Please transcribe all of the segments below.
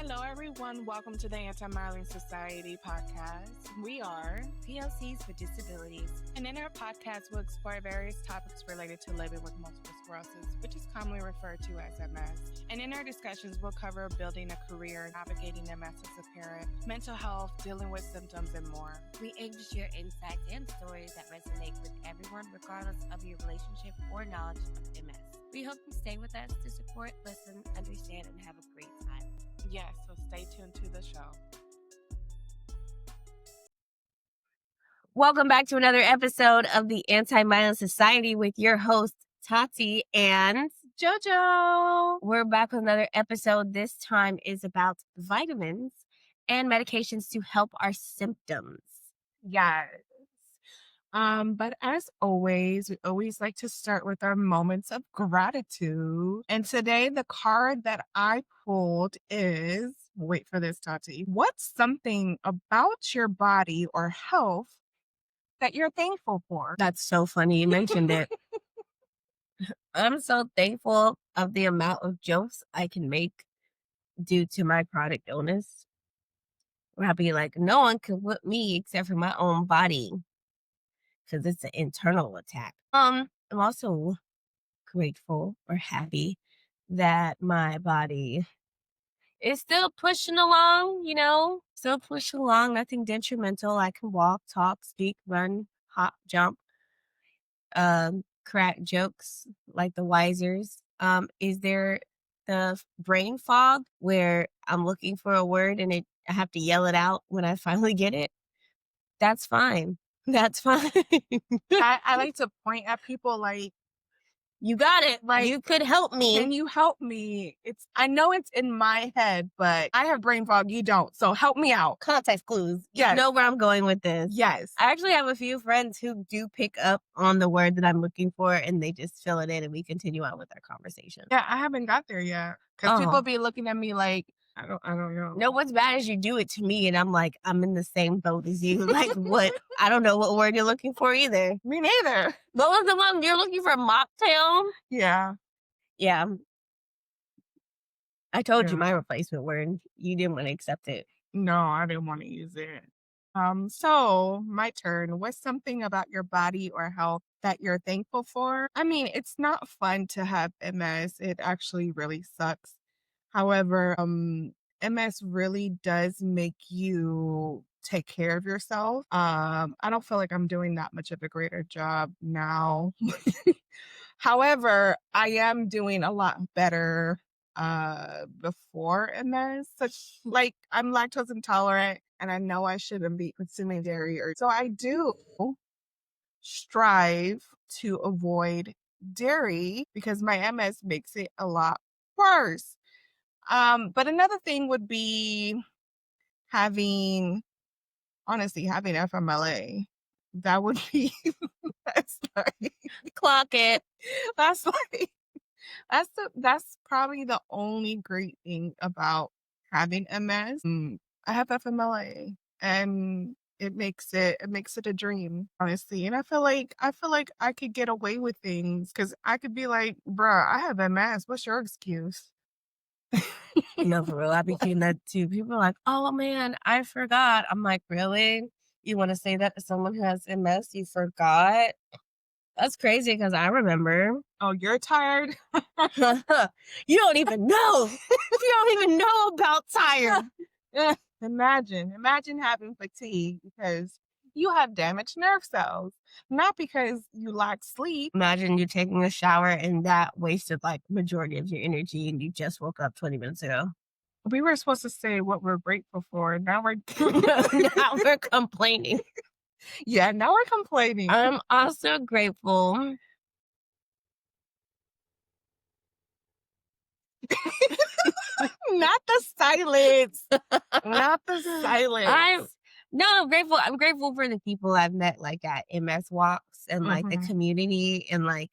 Hello, everyone. Welcome to the Anti-Myelin Society podcast. We are PLCs with disabilities. And in our podcast, we'll explore various topics related to living with multiple sclerosis, which is commonly referred to as MS. And in our discussions, we'll cover building a career, navigating MS as a parent, mental health, dealing with symptoms, and more. We aim to share insights and stories that resonate with everyone, regardless of your relationship or knowledge of MS. We hope you stay with us to support, listen, understand, and have a great time. Yes, so stay tuned to the show. Welcome back to another episode of the Anti-Myelin Society with your hosts, Tati and Jojo. We're back with another episode. This time is about vitamins and medications to help our symptoms. Yes. But as always, we always like to start with our moments of gratitude. And today the card that I pulled is, wait for this, Tati. What's something about your body or health that you're thankful for? That's so funny you mentioned it. I'm so thankful of the amount of jokes I can make due to my chronic illness. Where I'll be like, no one can whip me except for my own body. Because it's an internal attack. I'm also grateful or happy that my body is still pushing along, still pushing along, nothing detrimental. I can walk, talk, speak, run, hop, jump, crack jokes like the Wisers. Is there the brain fog where I'm looking for a word and I have to yell it out when I finally get it? That's fine. That's fine. I like to point at people like, you got it. Like, you could help me. Can you help me? I know it's in my head, but I have brain fog. You don't. So help me out. Context clues. Yes. You know where I'm going with this. Yes. I actually have a few friends who do pick up on the word that I'm looking for and they just fill it in and we continue on with our conversation. Yeah, I haven't got there yet. Because people be looking at me like, I don't know. No, what's bad is you do it to me and I'm like, I'm in the same boat as you. Like, what? I don't know what word you're looking for either. Me neither. What was the one you're looking for? Mocktail? Yeah. Yeah. I told you my replacement word. You didn't want to accept it. No, I didn't want to use it. So my turn. What's something about your body or health that you're thankful for? I mean, it's not fun to have MS. It actually really sucks. However, MS really does make you take care of yourself. I don't feel like I'm doing that much of a greater job now. However, I am doing a lot better before MS. Such like I'm lactose intolerant and I know I shouldn't be consuming dairy, so I do strive to avoid dairy because my MS makes it a lot worse. But another thing would be having FMLA. That would be clock it. That's probably the only great thing about having MS. I have FMLA and it makes it a dream, honestly. And I feel like I could get away with things because I could be like, bruh, I have MS. What's your excuse? No, for real. I became that too. People are like, oh man, I forgot. I'm like, really? You want to say that to someone who has MS? You forgot? That's crazy because I remember. Oh, you're tired? You don't even know. You don't even know about tired. Imagine having fatigue because you have damaged nerve cells, not because you lack sleep. Imagine you taking a shower and that wasted like majority of your energy and you just woke up 20 minutes ago. We were supposed to say what we're grateful for. Now we're complaining. Yeah, now we're complaining. I'm also grateful. Not the silence. Not the silence. I'm grateful. I'm grateful for the people I've met like at MS walks and like the community and like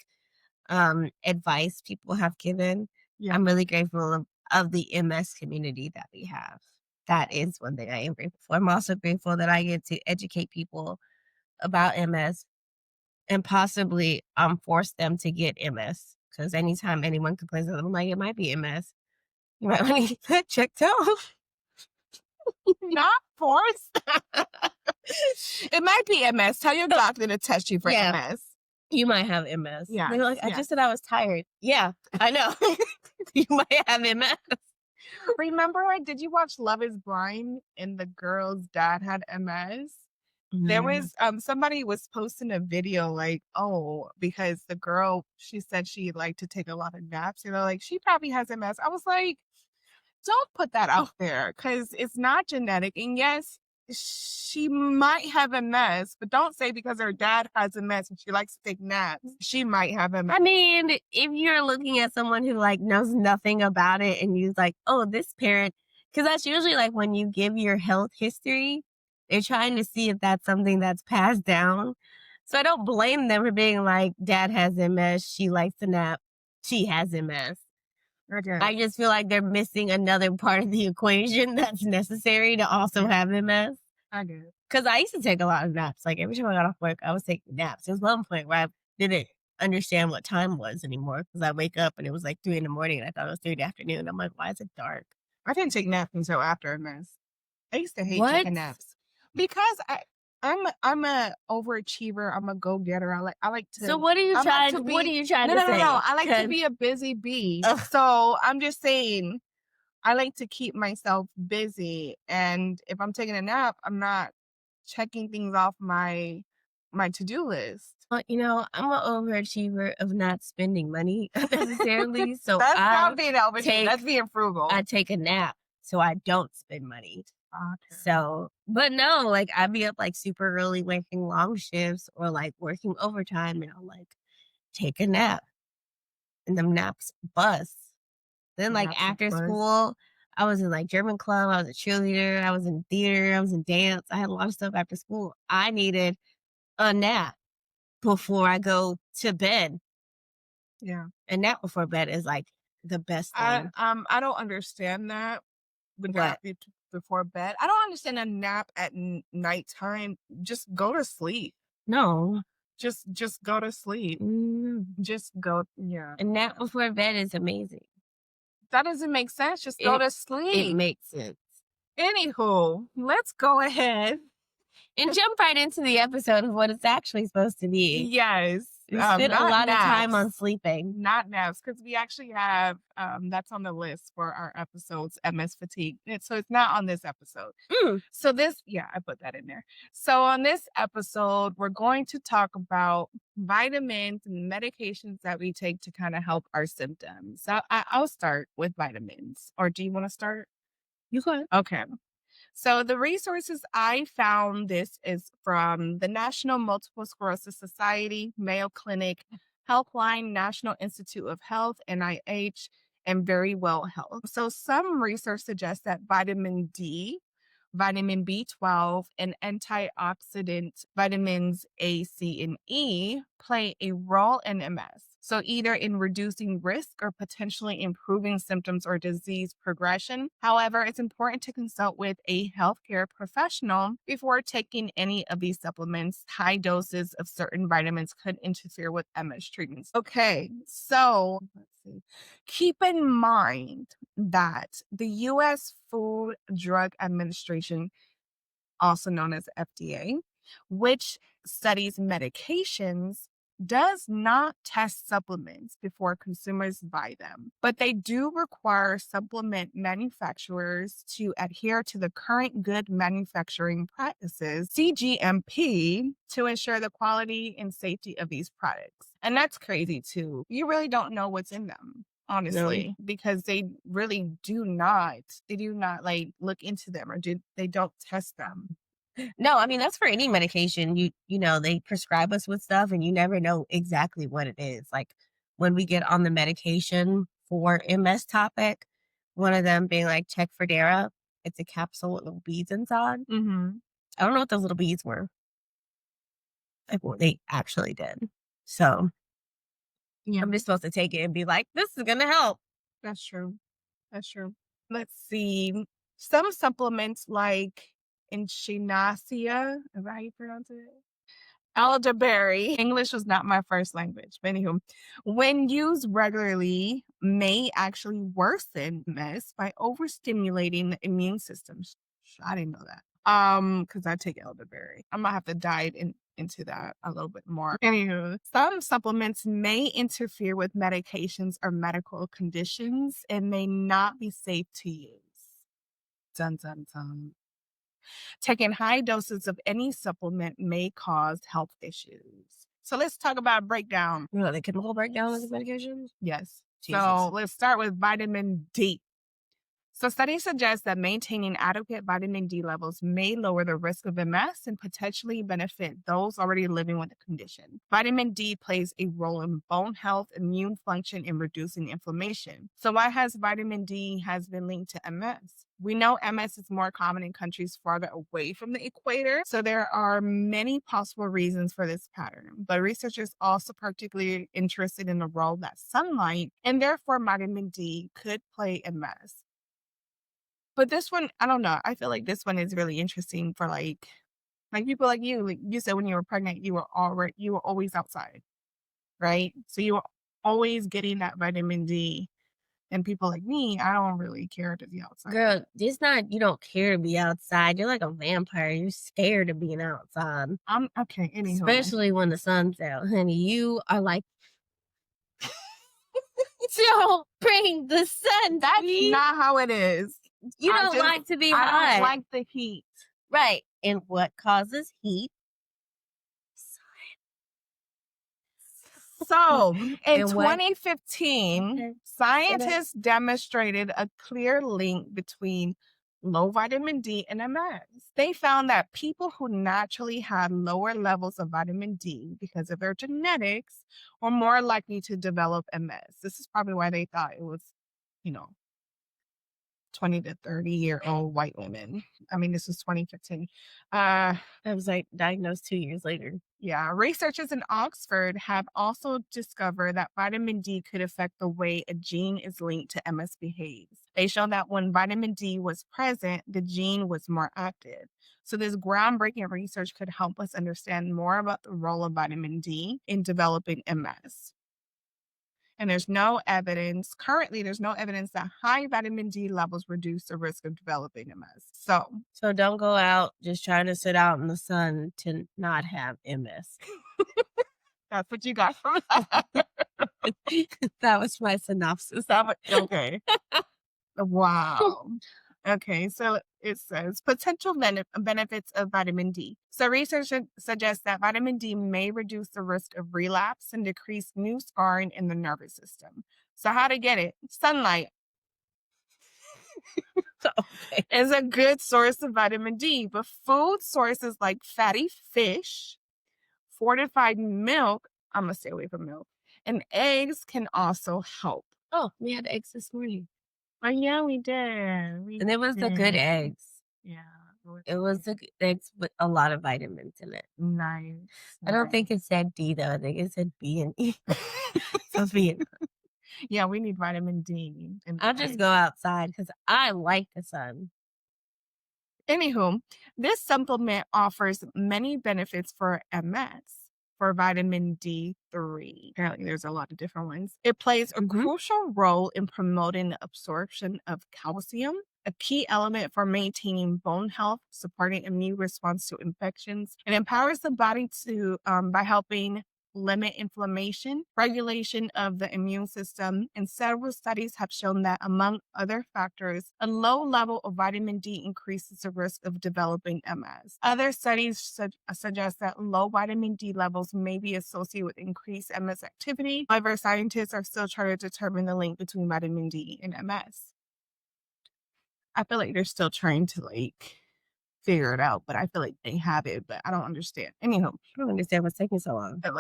advice people have given. Yeah. I'm really grateful of the MS community that we have. That is one thing I am grateful for. I'm also grateful that I get to educate people about MS and possibly force them to get MS. Because anytime anyone complains, I'm like, it might be MS. You might want to get that checked out. Not forced. It might be MS. Tell your doctor to test you for Yeah, MS. you might have MS. They're Yes, like, I yes. just said I was tired. Yeah, I know. You might have MS. Remember, did you watch Love is Blind and the girl's dad had MS? There No. was somebody was posting a video like, oh, because the girl, she said she liked to take a lot of naps. You know, like she probably has MS. I was like, don't put that out there because it's not genetic. And yes, she might have MS, but don't say because her dad has MS and she likes to take naps, she might have MS. I mean, if you're looking at someone who like knows nothing about it and you're like, oh, this parent, because that's usually like when you give your health history, they're trying to see if that's something that's passed down. So I don't blame them for being like, dad has MS, she likes to nap, she has MS. Okay. I just feel like they're missing another part of the equation that's necessary to also Yeah, have MS. I get it. Because I used to take a lot of naps. Like every time I got off work, I was taking naps. There was one point where I didn't understand what time was anymore because I wake up and it was like 3 in the morning and I thought it was 3 in the afternoon. I'm like, why is it dark? I didn't take naps until after MS. I used to hate What? taking naps because I'm a overachiever. I'm a go getter. So what are you I like trying? to What are be you trying no to no no no. say? I like to 'Cause- be a busy bee. Ugh. So I'm just saying I like to keep myself busy. And if I'm taking a nap, I'm not checking things off my to-do list. Well, I'm an overachiever of not spending money necessarily. So That's not being overachiever. That's take being frugal. I take a nap so I don't spend money. Okay. So, but no, like I'd be up like super early working long shifts or like working overtime and I'll like take a nap and them naps bust. Then like Naps are after buzz. school, I was in like German club, I was a cheerleader, I was in theater, I was in dance. I had a lot of stuff after school. I needed a nap before I go to bed. Yeah. A nap before bed is like the best thing. I don't understand that. The nap What? before bed. I don't understand a nap at nighttime. Just go to sleep. No. Just go to sleep. Mm. Just go. Yeah. A nap before bed is amazing. That doesn't make sense. Just go It to it sleep. makes sense. Anywho, let's go ahead. And jump right into the episode of what it's actually supposed to be. Yes. We spent a Not lot of time on naps. sleeping. Not naps, because we actually have that's on the list for our episodes, MS fatigue. So it's not on this episode. Mm. So yeah, I put that in there. So on this episode, we're going to talk about vitamins and medications that we take to kind of help our symptoms. So I'll start with vitamins. Or do you want to start? You could. Okay. So the resources I found, this is from the National Multiple Sclerosis Society, Mayo Clinic, Helpline, National Institute of Health, NIH, and Very Well Health. So some research suggests that vitamin D, vitamin B12, and antioxidant vitamins A, C, and E play a role in MS. So, either in reducing risk or potentially improving symptoms or disease progression. However, it's important to consult with a healthcare professional before taking any of these supplements. High doses of certain vitamins could interfere with MS treatments. Okay, so let's see. Keep in mind that the US Food Drug Administration, also known as FDA, which studies medications, does not test supplements before consumers buy them, but they do require supplement manufacturers to adhere to the current good manufacturing practices, CGMP, to ensure the quality and safety of these products. And that's crazy too. You really don't know what's in them, No. honestly, because they really do not like look into them, or they don't test them. No, I mean, that's for any medication. They prescribe us with stuff and you never know exactly what it is. Like when we get on the medication for MS topic, one of them being like check for Dara. It's a capsule with little beads inside. Mm-hmm. I don't know what those little beads were. Like what they actually did. So Yeah, I'm just supposed to take it and be like, this is gonna help. that's true. That's true. Let's see. Some supplements like Echinacea, is that how you pronounce it? Elderberry. English was not my first language. But anywho, when used regularly, may actually worsen MS by overstimulating the immune system. I didn't know that. Because I take elderberry. I'm gonna have to dive into that a little bit more. Anywho, some supplements may interfere with medications or medical conditions and may not be safe to use. Dun dun dun. Taking high doses of any supplement may cause health issues. So let's talk about breakdown. Really, the chemical breakdown of the medications? Yes. So Jesus. let's start with vitamin D. So, studies suggest that maintaining adequate vitamin D levels may lower the risk of MS and potentially benefit those already living with the condition. Vitamin D plays a role in bone health, immune function, and reducing inflammation. So, why has vitamin D has been linked to MS? We know MS is more common in countries farther away from the equator, so there are many possible reasons for this pattern. But researchers also particularly interested in the role that sunlight and therefore vitamin D could play in MS. But this one, I don't know. I feel like this one is really interesting for like people like you. Like you said when you were pregnant, you were always outside, right? So you were always getting that vitamin D. And people like me, I don't really care to be outside. Girl, it's not you don't care to be outside. You're like a vampire. You're scared of being outside. I'm okay, anywho. Especially when the sun's out, honey. You are like, don't bring the sun, That's please. not how it is. You don't like to be I hot. don't like the heat. Right. And what causes heat? So, in And what? 2015, Okay. scientists demonstrated a clear link between low vitamin D and MS. They found that people who naturally had lower levels of vitamin D because of their genetics were more likely to develop MS. This is probably why they thought it was, you know, 20 to 30-year-old white women. I mean, this was 2015. I was like diagnosed 2 years later. Yeah, researchers in Oxford have also discovered that vitamin D could affect the way a gene is linked to MS behaves. They show that when vitamin D was present, the gene was more active. So this groundbreaking research could help us understand more about the role of vitamin D in developing MS. And currently, there's no evidence that high vitamin D levels reduce the risk of developing MS. So don't go out just trying to sit out in the sun to not have MS. That's what you got from that. That was my synopsis. Okay. Wow. Okay, so it says potential benefits of vitamin D. So research suggests that vitamin D may reduce the risk of relapse and decrease new scarring in the nervous system. So how to get it? Sunlight Okay. is a good source of vitamin D, but food sources like fatty fish, fortified milk, I'm gonna stay away from milk, and eggs can also help. Oh, we had eggs this morning. Oh yeah, we did. And it was the good eggs. Yeah. It was the eggs with a lot of vitamins in it. Nice. I don't think it said D though. I think it said B and E. So B and Yeah, we need vitamin D. I'll just go outside because I like the sun. Anywho, this supplement offers many benefits for MS for vitamin D3. Apparently, there's a lot of different ones. It plays a crucial role in promoting the absorption of calcium, a key element for maintaining bone health, supporting immune response to infections, and empowers the body to by helping limit inflammation, regulation of the immune system, and several studies have shown that, among other factors, a low level of vitamin D increases the risk of developing MS. Other studies suggest that low vitamin D levels may be associated with increased MS activity. However, scientists are still trying to determine the link between vitamin D and MS. I feel like they're still trying to figure it out, but I feel like they have it, but I don't understand. Anyhow, I don't understand what's taking so long. but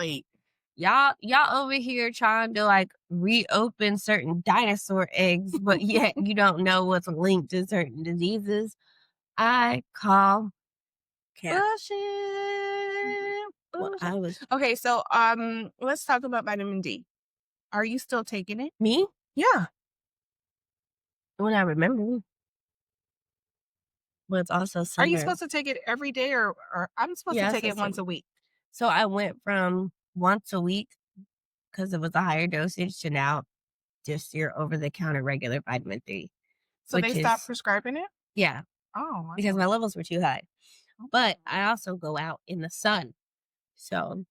Y'all over here trying to reopen certain dinosaur eggs, but yet you don't know what's linked to certain diseases. I call cap. bullshit. Well, I was Okay, so let's talk about vitamin D. Are you still taking it? me Yeah. when I remember, but it's also Are you summer. supposed to take it every day or I'm supposed to Yes, take it it's once a week? So I went from once a week because it was a higher dosage to now just your over the counter regular vitamin D, So which they stopped is prescribing it? yeah. Oh, because wow. my levels were too high. But Okay. I also go out in the sun. So,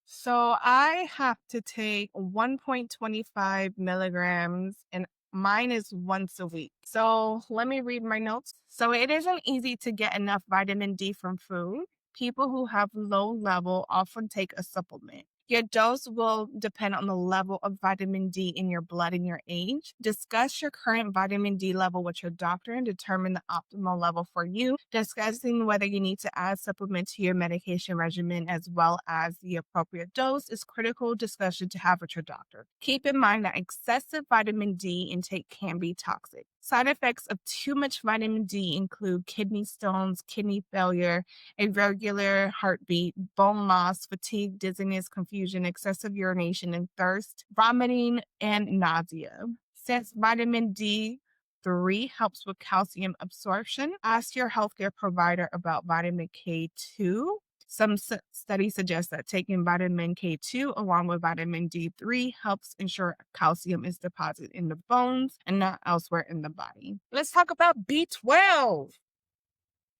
So I have to take 1.25 milligrams, and mine is once a week. So let me read my notes. So it isn't easy to get enough vitamin D from food. People who have low level often take a supplement. Your dose will depend on the level of vitamin D in your blood and your age. Discuss your current vitamin D level with your doctor and determine the optimal level for you. Discussing whether you need to add supplement to your medication regimen as well as the appropriate dose is critical discussion to have with your doctor. Keep in mind that excessive vitamin D intake can be toxic. Side effects of too much vitamin D include kidney stones, kidney failure, irregular heartbeat, bone loss, fatigue, dizziness, confusion, excessive urination and thirst, vomiting, and nausea. Since vitamin D3 helps with calcium absorption, ask your healthcare provider about vitamin K2. Some studies suggest that taking vitamin K2 along with vitamin D3 helps ensure calcium is deposited in the bones and not elsewhere in the body. Let's talk about B12.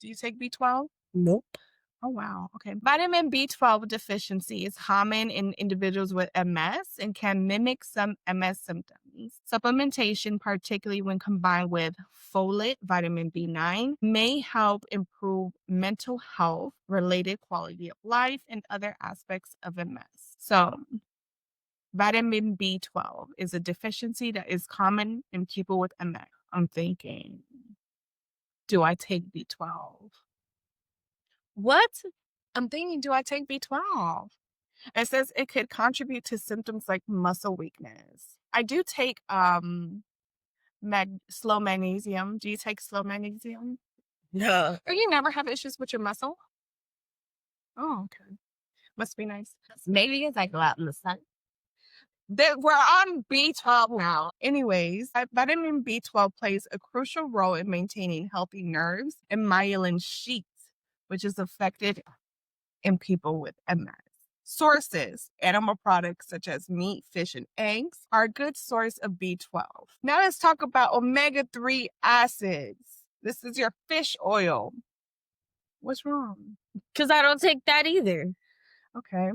Do you take B12? nope. Oh, wow. Okay. Vitamin B12 deficiency is common in individuals with MS and can mimic some MS symptoms. Supplementation, particularly when combined with folate, vitamin B9, may help improve mental health, related quality of life, and other aspects of MS. So, vitamin B12 is a deficiency that is common in people with MS. I'm thinking, do I take B12? What? I'm thinking, do I take B12? It says it could contribute to symptoms like muscle weakness. I do take slow magnesium. Do you take slow magnesium? No. Or you never have issues with your muscle? Oh, okay. Must be nice. Maybe as I go out in the sun. We're on B12 now. Anyways, vitamin B12 plays a crucial role in maintaining healthy nerves and myelin sheaths, which is affected in people with MS. Sources, animal products such as meat, fish, and eggs are a good source of B12. Now let's talk about omega-3 acids. This is your fish oil. What's wrong? Because I don't take that either. Okay.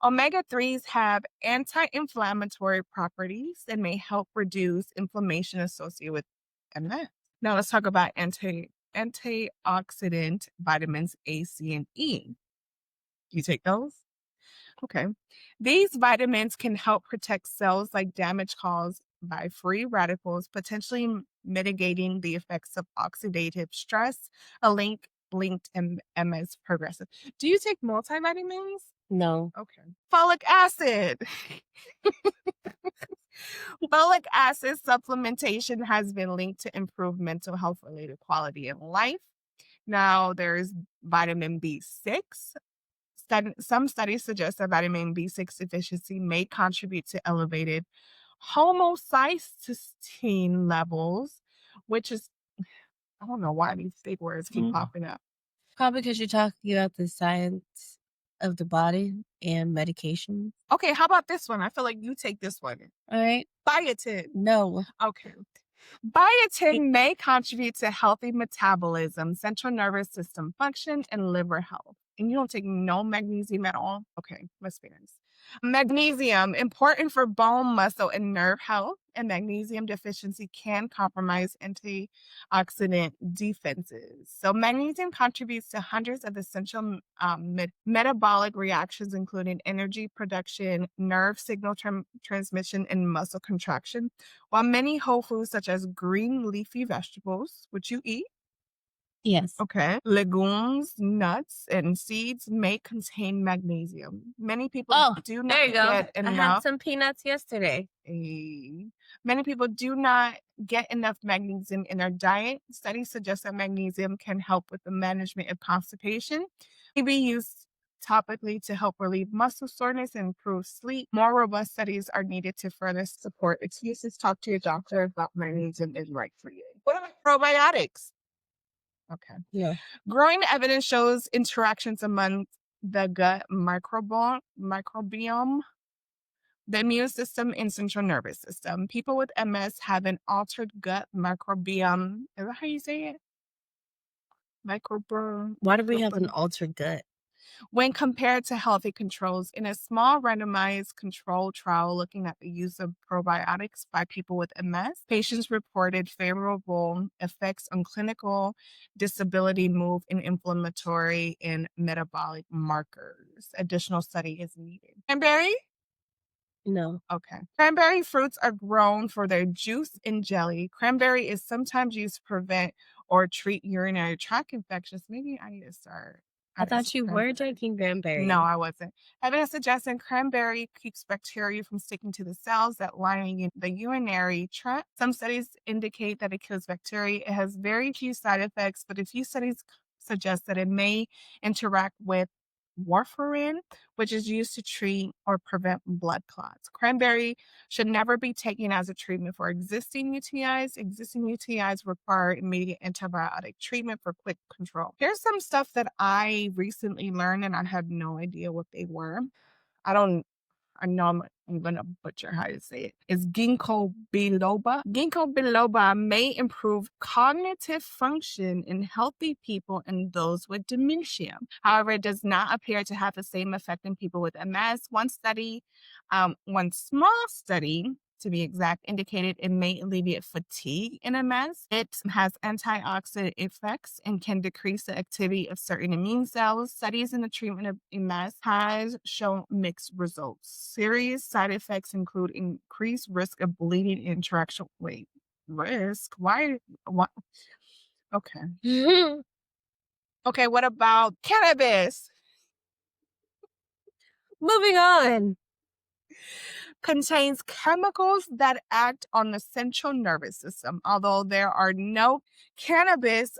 Omega-3s have anti-inflammatory properties and may help reduce inflammation associated with MS. Now let's talk about antioxidant vitamins A, C, and E. You take those? Okay. These vitamins can help protect cells like damage caused by free radicals, potentially mitigating the effects of oxidative stress, a linked MS progressive. Do you take multivitamins? No. Okay. Folic acid. Folic acid supplementation has been linked to improve mental health related quality of life. Now there's vitamin B6. Some studies suggest that vitamin B6 deficiency may contribute to elevated homocysteine levels, which is, I don't know why these big words keep Mm. popping up. Probably because you're talking about the science of the body and medication. Okay, how about this one? I feel like you take this one. All right. Biotin. No. Okay. Biotin may contribute to healthy metabolism, central nervous system function, and liver health. And you don't take no magnesium at all? Okay, must be nice. Magnesium, important for bone, muscle, and nerve health. And magnesium deficiency can compromise antioxidant defenses. So, magnesium contributes to hundreds of essential metabolic reactions, including energy production, nerve signal transmission, and muscle contraction. While many whole foods, such as green leafy vegetables, which you eat, Yes. okay, legumes, nuts, and seeds may contain magnesium. Many people Oh, do there not you go. get I had enough. some peanuts yesterday. Many people do not get enough magnesium in their diet. Studies suggest that magnesium can help with the management of constipation. It may be used topically to help relieve muscle soreness and improve sleep. More robust studies are needed to further support its uses. Talk to your doctor about magnesium is right for you. What about probiotics? Okay. No. Growing evidence shows interactions among the gut microbiome, the immune system, and central nervous system. People with MS have an altered gut microbiome. Is that how you say it? Microbiome. Why do we have an altered gut? When compared to healthy controls in a small randomized control trial looking at the use of probiotics by people with MS, patients reported favorable effects on clinical disability, mood, and inflammatory and metabolic markers. Additional study is needed. Cranberry? No. Okay. Cranberry fruits are grown for their juice and jelly. Cranberry is sometimes used to prevent or treat urinary tract infections. Maybe I need to start I adding thought some you were cranberry. drinking No, cranberry. I wasn't. Evidence suggesting cranberry keeps bacteria from sticking to the cells that line the urinary tract. Some studies indicate that it kills bacteria. It has very few side effects, but a few studies suggest that it may interact with warfarin, which is used to treat or prevent blood clots. Cranberry should never be taken as a treatment for existing UTIs. Existing UTIs require immediate antibiotic treatment for quick control. Here's some stuff that I recently learned and I had no idea what they were. I don't I know I'm gonna butcher how to say it. It's ginkgo biloba. Ginkgo biloba may improve cognitive function in healthy people and those with dementia. However, it does not appear to have the same effect in people with MS. One small study to be exact, indicated it may alleviate fatigue in MS. It has antioxidant effects and can decrease the activity of certain immune cells. Studies in the treatment of MS has shown mixed results. Serious side effects include increased risk of bleeding and interaction. Wait, risk? Why? What? Okay. Okay, what about cannabis? Moving on. Contains chemicals that act on the central nervous system. Although there are no cannabis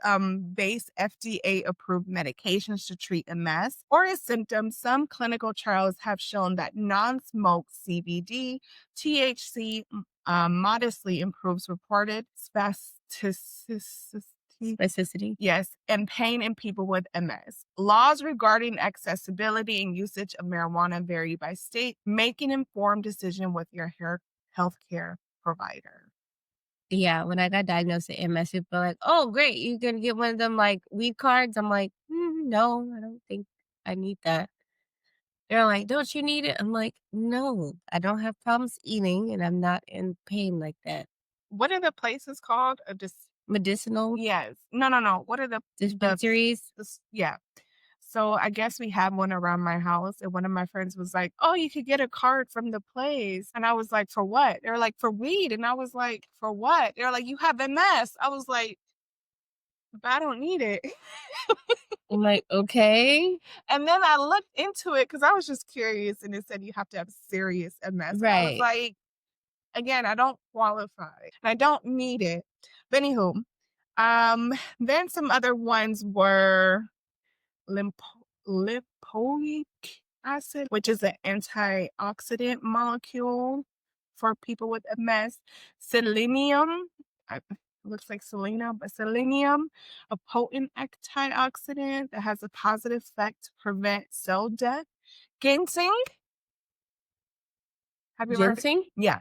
based FDA approved medications to treat MS or its symptoms, some clinical trials have shown that non-smoke CBD, THC modestly improves reported spasticity. Specificity. Yes, and pain in people with MS. Laws regarding accessibility and usage of marijuana vary by state. Make an informed decision with your healthcare provider. Yeah, when I got diagnosed with MS, people were like, "Oh, great, you gonna get one of them like weed cards?" I'm like, "No, I don't think I need that." They're like, "Don't you need it?" I'm like, "No, I don't have problems eating, and I'm not in pain like that." What are the places called? Medicinal Yes. No, no, no. What are dispensaries. yeah. So I guess we have one around my house, and one of my friends was like, "Oh, you could get a card from the place." And I was like, "For what?" They're like, "For weed." And I was like, "For what?" They're like, "You have MS." I was like, "But I don't need it." I'm like, "Okay." And then I looked into it because I was just curious, and it said you have to have serious MS. And I was Right. like, again, I don't qualify. And I don't need it. But anywho, then some other ones were lipoic acid, which is an antioxidant molecule for people with MS. Selenium, looks like selena, but selenium, a potent antioxidant that has a positive effect to prevent cell death. Ginseng, have you ever heard? Ginseng? Yeah,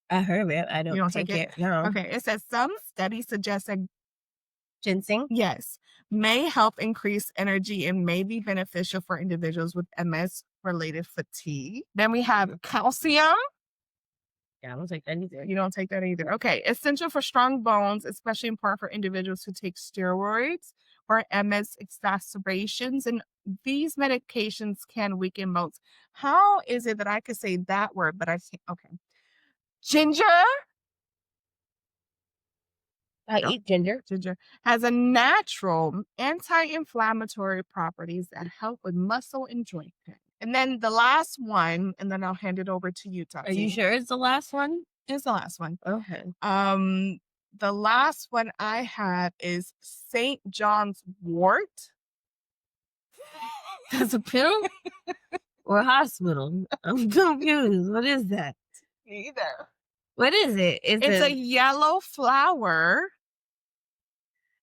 I heard of it. I you don't don't take take it? it. No. Okay, it says some studies suggest that Ginseng? yes, may help increase energy and may be beneficial for individuals with MS related fatigue. Then we have calcium. Yeah, I don't take that either. You don't take that either. Okay. Essential for strong bones, especially important for individuals who take steroids or MS exacerbations. And these medications can weaken bones. How is it that I could say that word, but I say, okay. Ginger. I No, eat ginger. ginger has a natural anti-inflammatory properties that help with muscle and joint pain. And then the last one, and then I'll hand it over to you, Are you Tati. sure it's the last one? Is the last one. Okay. The last one I have is St. John's wort. That's a pill or a hospital? I'm confused. What is that? Either. What is it? Is It's a it yellow flower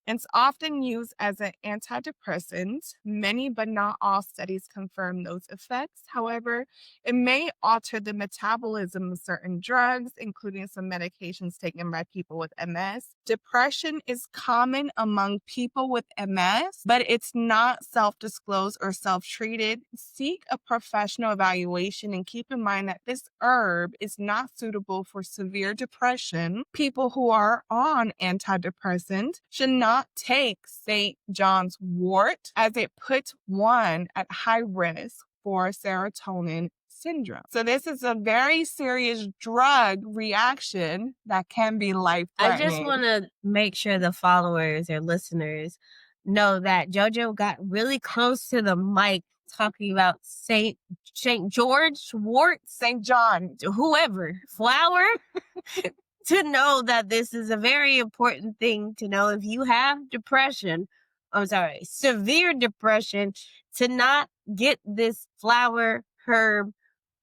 It's often used as an antidepressant. Many, but not all, studies confirm those effects. However, it may alter the metabolism of certain drugs, including some medications taken by people with MS. Depression is common among people with MS, but it's not self disclosed or self treated. Seek a professional evaluation and keep in mind that this herb is not suitable for severe depression. People who are on antidepressants should not take St. John's wort as it puts one at high risk for serotonin syndrome. So this is a very serious drug reaction that can be life I just threatening. want to make sure the followers or listeners know that JoJo got really close to the mic talking about Saint George wort, St. John. whoever flower, to know that this is a very important thing to know. If you have depression, I'm sorry, severe depression, to not get this flower herb.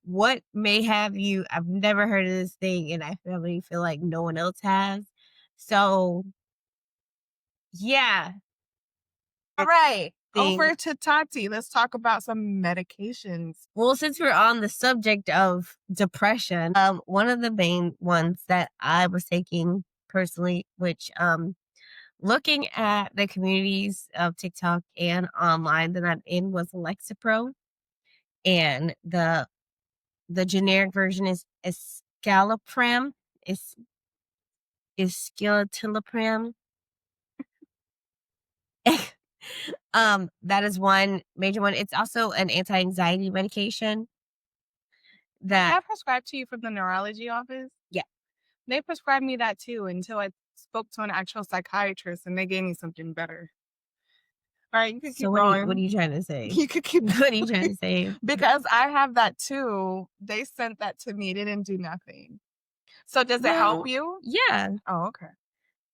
What may have you? I've never heard of this thing, and I really feel like no one else has. So, yeah, All right, thing. over to Tati. Let's talk about some medications. Well, since we're on the subject of depression, one of the main ones that I was taking personally, which looking at the communities of TikTok and online that I'm in, was Lexapro, and the generic version is escitalopram. Is escitalopram. That is one major one. It's also an anti-anxiety medication Was that, that prescribed to you from the neurology office? yeah. They prescribed me that too until I spoke to an actual psychiatrist and they gave me something better. All right, you could So keep what are going. you trying to say? You could keep What are you trying going. to say? Because I have that too. They sent that to me. They didn't do nothing. So does it help Well, you? yeah. Oh, okay.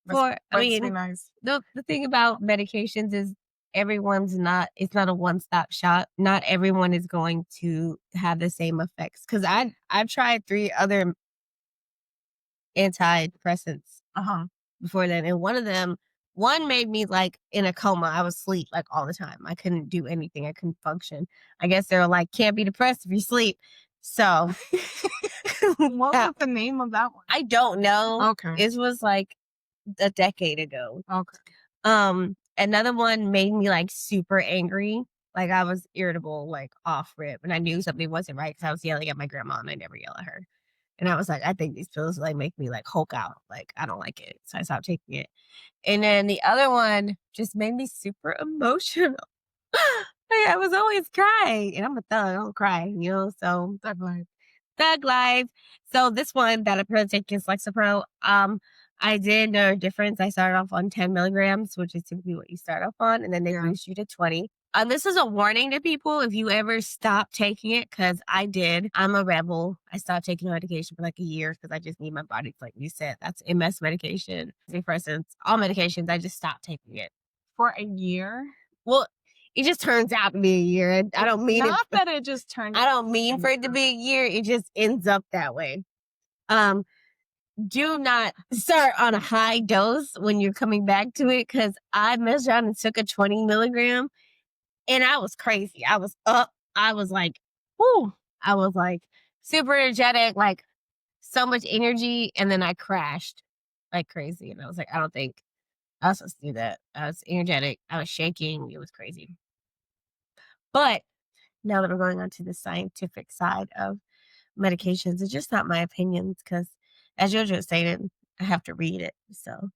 Must I must be mean, nice. the thing about medications is it's not a one-stop shop. Not everyone is going to have the same effects. Because I've tried 3 other antidepressants Uh-huh. before then, and one made me, like, in a coma. I was asleep, like, all the time. I couldn't do anything. I couldn't function. I guess they were like, "Can't be depressed if you sleep." So, What uh, was the name of that one? I don't know. Okay. It was, like, a decade ago. Okay. Another one made me, like, super angry. Like, I was irritable, like, off rip, and I knew something wasn't right because I was yelling at my grandma, and I never yell at her. And I was like, "I think these pills, like, make me, like, Hulk out. Like, I don't like it." So I stopped taking it. And then the other one just made me super emotional. Like, I was always crying, and I'm a thug, I don't cry, so That line. thug life. So this one that I'm gonna take is Lexapro. I did know a difference. I started off on 10 milligrams, which is typically what you start off on, and then they Yeah. boost you to 20. This is a warning to people if you ever stop taking it, because I did. I'm a rebel. I stopped taking medication for like a year because I just need my body to, like you said, that's MS medication, antidepressants, all medications. I just stopped taking it. For a year? Well, it just turns out to be a year. I don't mean it. Not that it just turned I don't mean into for it to be a year. It just ends up that way. Um, do not start on a high dose when you're coming back to it, because I messed around and took a 20 milligram and I was crazy. I was up. I was like, whoo. I was like super energetic, like so much energy. And then I crashed like crazy. And I was like, I don't think I was supposed to do that. I was energetic. I was shaking. It was crazy. But now that we're going on to the scientific side of medications, it's just not my opinions because, as Jojo stated, I have to read it. So,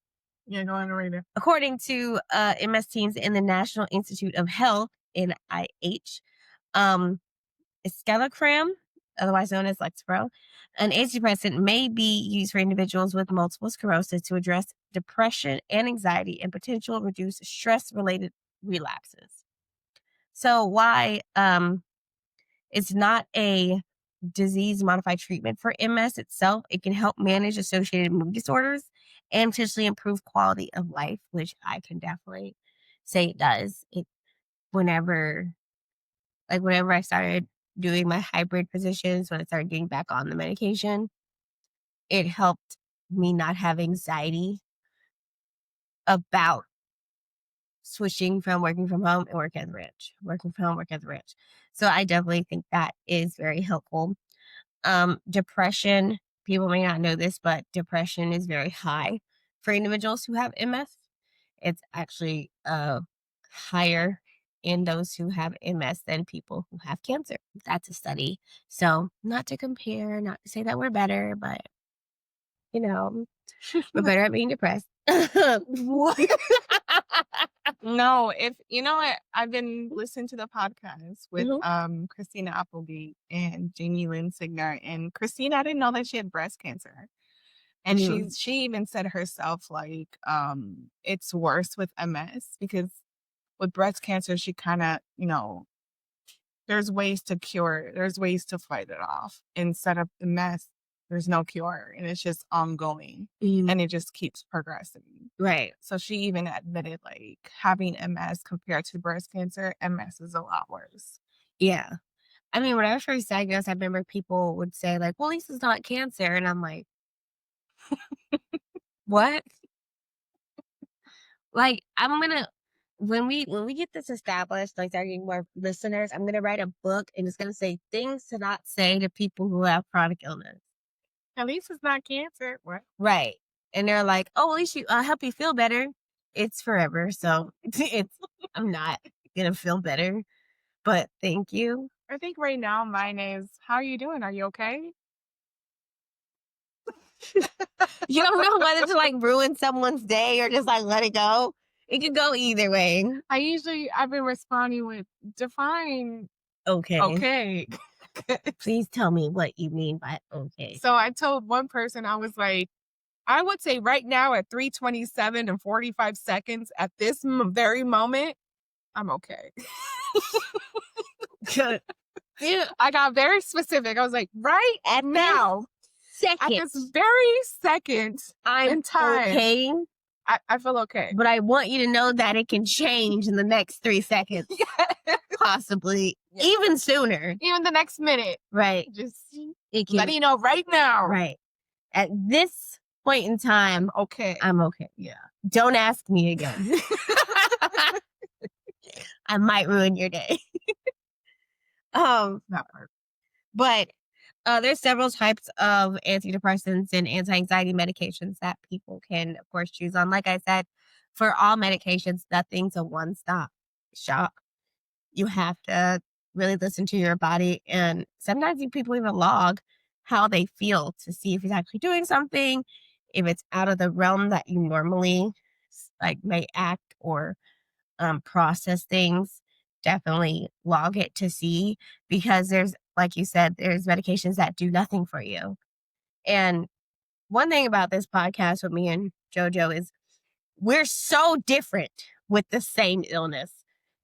Yeah, go ahead and read it. according to MS Teens in the National Institute of Health (NIH), um, escitalopram, otherwise known as Lexapro, an antidepressant, may be used for individuals with multiple sclerosis to address depression and anxiety and potential reduce stress-related relapses. So, why it's not a disease modified treatment for MS itself. It can help manage associated mood disorders and potentially improve quality of life, which I can definitely say it does. Whenever whenever I started doing my hybrid positions, when I started getting back on the medication, it helped me not have anxiety about switching from working from home and work at the ranch, working from home, work at the ranch. So I definitely think that is very helpful. Depression, people may not know this, but depression is very high for individuals who have MS. It's actually higher in those who have MS than people who have cancer. That's a study. So, not to compare, not to say that we're better, but you know, we're better at being depressed. What? No, if you know what, I've been listening to the podcast with Mhm. Christina Applegate and Jamie Lynn Signer. And Christina, I didn't know that she had breast cancer. And Mhm. she even said herself, like, it's worse with MS because with breast cancer, she kinda, there's ways to cure it, there's ways to fight it off. Instead of MS, there's no cure and it's just ongoing Mhm. and it just keeps progressing. Right. So she even admitted, like, having MS compared to breast cancer, MS is a lot worse. Yeah. I mean, when I was first diagnosed, I remember people would say, like, well, at least it's not cancer. And I'm like, what? Like, I'm gonna when we get this established, like start getting more listeners, I'm gonna write a book and it's gonna say things to not say to people who have chronic illness. At least it's not cancer. What? Right. And they're like, oh, at least you help you feel better. It's forever. So it's I'm not gonna feel better. But thank you. I think right now mine is, "How are you doing? Are you okay?" You don't know whether to like ruin someone's day or just like let it go. It could go either way. I've been responding with, "Define Okay. okay." Please tell me what you mean by okay. So I told one person, I was like, "I would say right now at 3:27 and 45 seconds at this very moment, I'm okay." Yeah, I got very specific. I was like, "Right at this now, at second, this very second I'm in time, okay, I feel okay." but I want you to know that it can change in the next 3 seconds, Yeah. possibly Yeah. even sooner. Even the next minute, Right. just It letting can, you know right now. right. At this point in time, Okay. I'm okay. Yeah. Don't ask me again. I might ruin your day. Um, Not perfect. but there's several types of antidepressants and anti-anxiety medications that people can, of course, choose on. Like I said, for all medications, nothing's a one-stop shop. You have to really listen to your body, and sometimes people even log how they feel to see if it's actually doing something, if it's out of the realm that you normally like may act or process things. Definitely log it to see because there's, like you said, there's medications that do nothing for you. And one thing about this podcast with me and JoJo is we're so different with the same illness.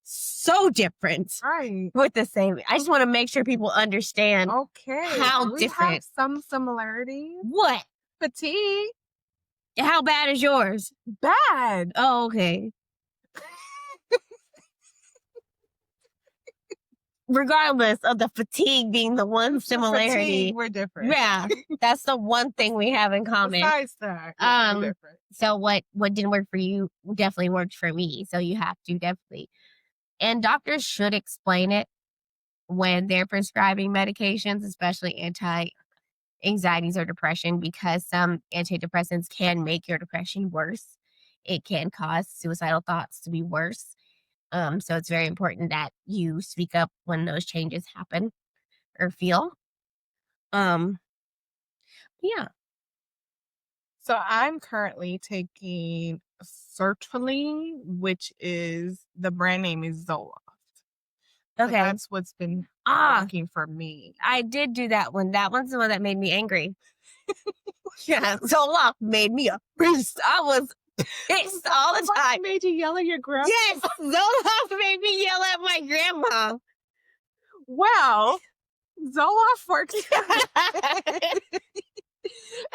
So different Right. with the same. I just want to make sure people understand Okay. how We have different. some similarities. What? Fatigue, How bad is yours? bad. Oh, okay. Regardless of the fatigue being the one Fatigue, similarity. we're different. Yeah, that's the one thing we have in common. Besides that, yeah, we're different. So what didn't work for you definitely worked for me. So you have to definitely. And doctors should explain it when they're prescribing medications, especially anxieties or depression, because some antidepressants can make your depression worse. It can cause suicidal thoughts to be worse. So it's very important that you speak up when those changes happen or feel. Um, yeah. So I'm currently taking sertraline, which is the brand name is Zoloft. So Okay. that's what's been Ah, working for me. I did do that one. That one's the one that made me angry. Yeah, Zoloft made me a beast. I was pissed all the What time. made you yell at your grandma? Yes, Zoloft made me yell at my grandma. Well, Zoloft works for me.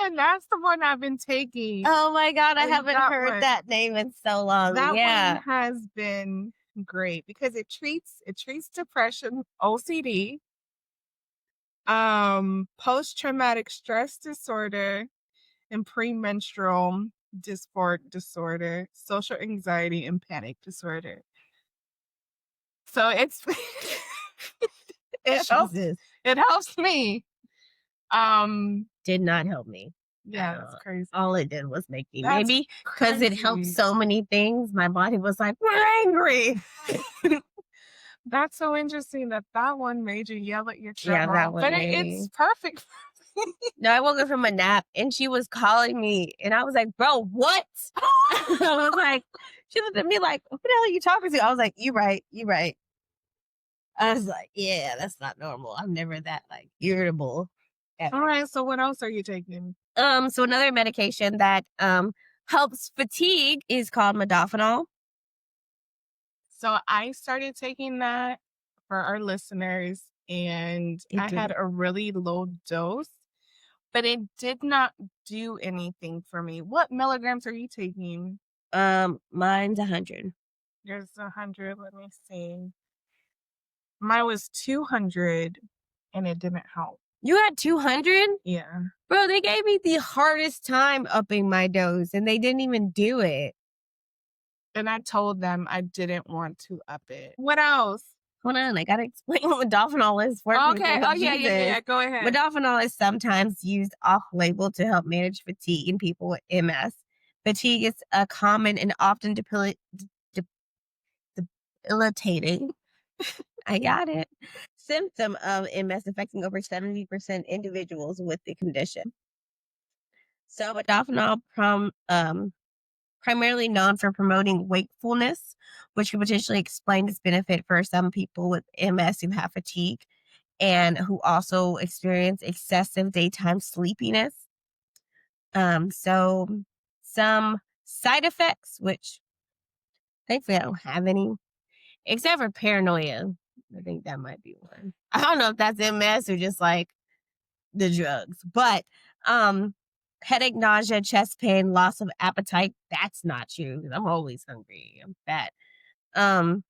And that's the one I've been taking. Oh my god, I And haven't that heard one that name in so long. that Yeah. one has been great because it treats depression, OCD, post-traumatic stress disorder, and premenstrual dysphoric disorder, social anxiety, and panic disorder. So it's it helps Jesus. it helps me. Um, Did not help me at yeah, that's all. crazy. All it did was make me That's maybe because it helped crazy. so many things, my body was like, "We're angry." That's so interesting that that one made you yell at your Yeah, grandma, that but one made it's me perfect for me. No, I woke up from a nap and she was calling me and I was like, "Bro, what?" I was like she looked at me like, "Who the hell are you talking to?" I was like, "You right, you right." I was like, "Yeah, that's not normal. I'm never that, like, irritable ever." Alright, so what else are you taking? So another medication that, helps fatigue is called modafinil. So I started taking that for our listeners, and It I had didn't. a really low dose, but it did not do anything for me. What milligrams are you taking? Mine's 100. There's 100, let me see. Mine was 200 and it didn't help. You had 200? Yeah. Bro, they gave me the hardest time upping my dose, and they didn't even do it. And I told them I didn't want to up it. What else? Hold on, I gotta explain what modafinil is for Okay. people. Oh, yeah, yeah, yeah, Jesus. yeah. Go ahead. Modafinil is sometimes used off-label to help manage fatigue in people with MS. Fatigue is a common and often de- debilitating. I got it. Symptom of MS affecting over 70% individuals with the condition. So modafinil primarily known for promoting wakefulness, which could potentially explain its benefit for some people with MS who have fatigue and who also experience excessive daytime sleepiness. So some side effects, which thankfully I don't have any, except for paranoia. I think that might be one. I don't know if that's MS or just like the drugs, but um headache, nausea, chest pain, loss of appetite, that's not true because I'm always hungry. I'm fat. Um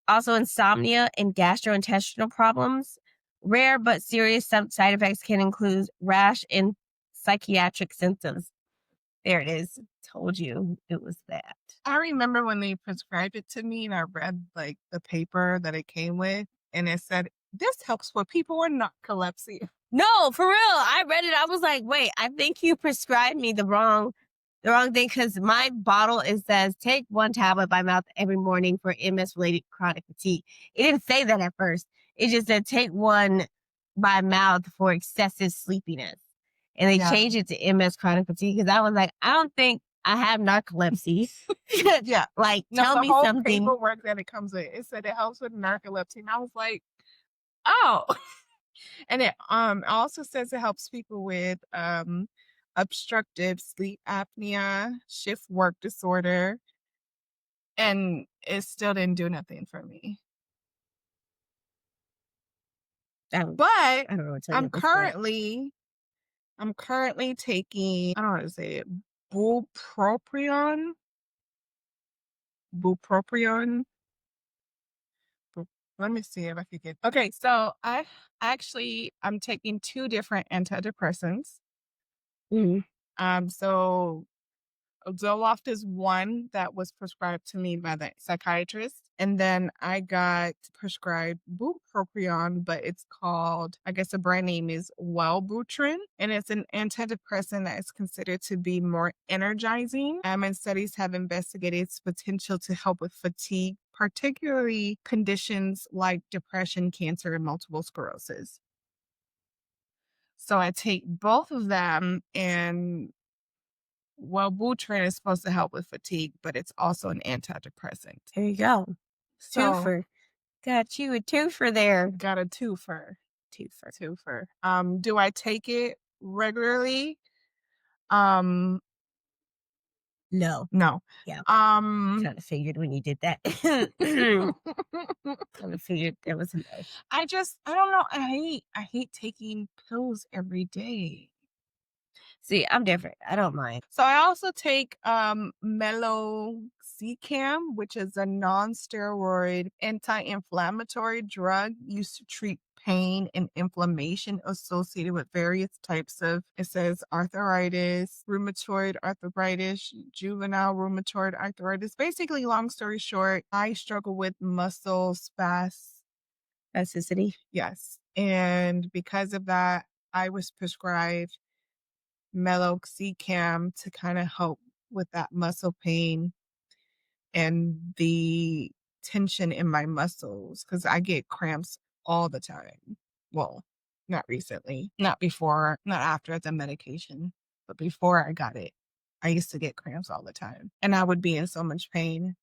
Also insomnia and gastrointestinal problems. Rare but serious side effects can include rash and psychiatric symptoms. There it is. Told you it was that. I remember when they prescribed it to me and I read like the paper that it came with and it said, this helps with people with narcolepsy. No, for real. I read it. I was like, wait, I think you prescribed me the wrong thing because my bottle it says take one tablet by mouth every morning for MS related chronic fatigue. It didn't say that at first. It just said take one by mouth for excessive sleepiness. And they Yeah. changed it to MS chronic fatigue because I was like, I don't think I have narcolepsy. Yeah. Like, No, tell the me whole something. paperwork that it comes with, it said it helps with narcolepsy. And I was like, oh. And it also says it helps people with obstructive sleep apnea, shift work disorder, and it still didn't do nothing for me. I But don't know what to tell you I'm at this point. currently I'm currently taking, I don't know how to say it, bupropion. Bupropion. Bu- Let me see if I can get. Okay, so I'm taking two different antidepressants. Mhm. So Zoloft is one that was prescribed to me by the psychiatrist. And then I got prescribed bupropion, but it's called, I guess the brand name is Wellbutrin. And it's an antidepressant that is considered to be more energizing. And studies have investigated its potential to help with fatigue, particularly conditions like depression, cancer, and multiple sclerosis. So I take both of them and Wellbutrin is supposed to help with fatigue, but it's also an antidepressant. There you go. So Twofer. Got you a twofer there. got a twofer. Twofer. Twofer. Do I take it regularly? Um, No. no. Yeah. Um, Kind of figured when you did that. Kind of figured there was a no. I don't know. I hate taking pills every day. See, I'm different. I don't mind. So I also take meloxicam, which is a non-steroid anti-inflammatory drug used to treat pain and inflammation associated with various types of, it says arthritis, rheumatoid arthritis, juvenile rheumatoid arthritis. Basically, long story short, I struggle with muscle Spasticity. yes. And because of that, I was prescribed meloxicam to kind of help with that muscle pain and the tension in my muscles because I get cramps all the time. Well, not recently, not before, not after the medication, but before I got it, I used to get cramps all the time and I would be in so much pain.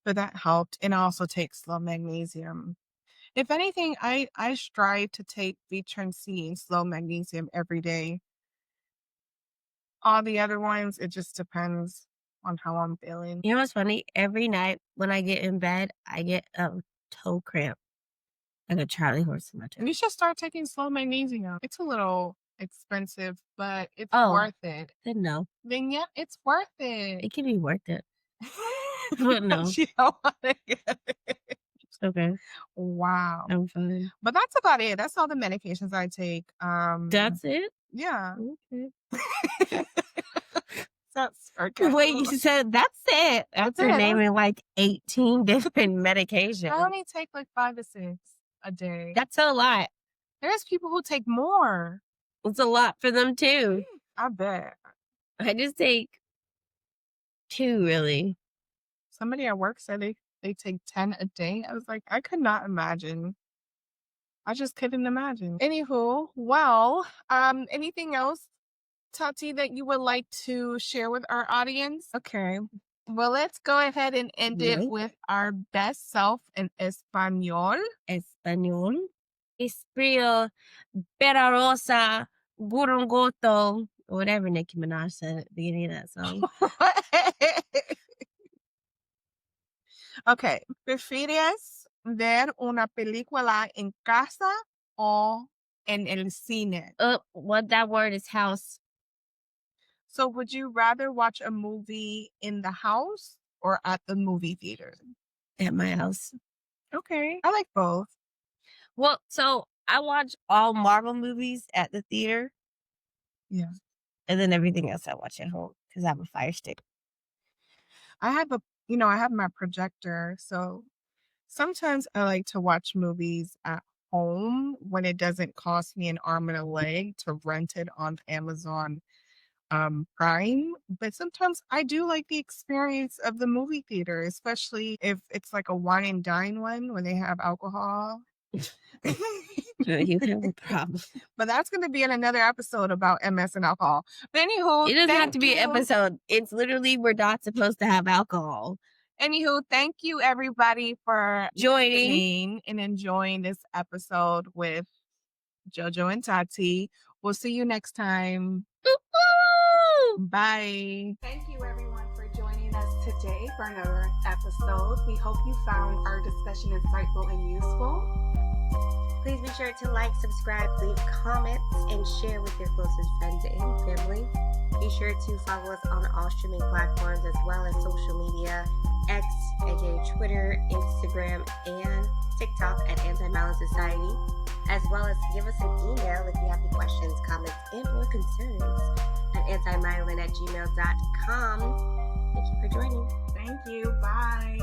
But that helped. And I also take slow magnesium. If anything, I strive to take Vitrin C and slow magnesium every day. All the other ones, it just depends on how I'm feeling. You know what's funny? Every night when I get in bed, I get a toe cramp, like a Charlie horse in my toe. And you should start taking slow magnesium. It's a little expensive, but it's Oh, worth it. then no. Then yeah, it's worth it. It can be worth it. But no. But you don't wanna get it. It's okay. Wow. I'm fine. But that's about it. That's all the medications I take. That's it? Yeah. Okay. That's The way you said that's it. After it. naming like 18 different I medications. only take like 5 to 6 a day. That's a lot. There's people who take more. It's a lot for them too. I bet. I just take 2 really. Somebody at work said they take 10 a day. I was like, I could not imagine. I just couldn't imagine. Anywho, well, anything else, Tati, that you would like to share with our audience? Okay. Well, let's go ahead and end it with our best self in Espanol. Español. Esprio, Perarosa, Burungoto, or whatever Nicki Minaj said at the beginning of that song. Okay. ¿Prefieres ver una película en casa o en el cine? What that word is house. So would you rather watch a movie in the house or at the movie theater? At my house. Okay. I like both. Well, so I watch all Marvel movies at the theater. Yeah. And then everything else I watch at home because I have a Fire Stick. I have I have my projector, so sometimes I like to watch movies at home when it doesn't cost me an arm and a leg to rent it on Amazon Prime. But sometimes I do like the experience of the movie theater, especially if it's like a wine and dine one when they have alcohol. You have a problem. But that's going to be in another episode about MS and alcohol. But anywho, it doesn't have to be an episode. It's literally we're not supposed to have alcohol. Anywho, thank you everybody for joining and enjoying this episode with Jojo and Tati. We'll see you next time. Bye. Thank you everyone for joining us today for another episode. We hope you found our discussion insightful and useful. Please be sure to like, subscribe, leave comments, and share with your closest friends and family. Be sure to follow us on all streaming platforms as well as social media, X, aka Twitter, Instagram, and TikTok at Anti-Myelin Society, as well as give us an email if you have any questions, comments, and or concerns at antimyelin@gmail.com. Thank you for joining. Thank you. Bye.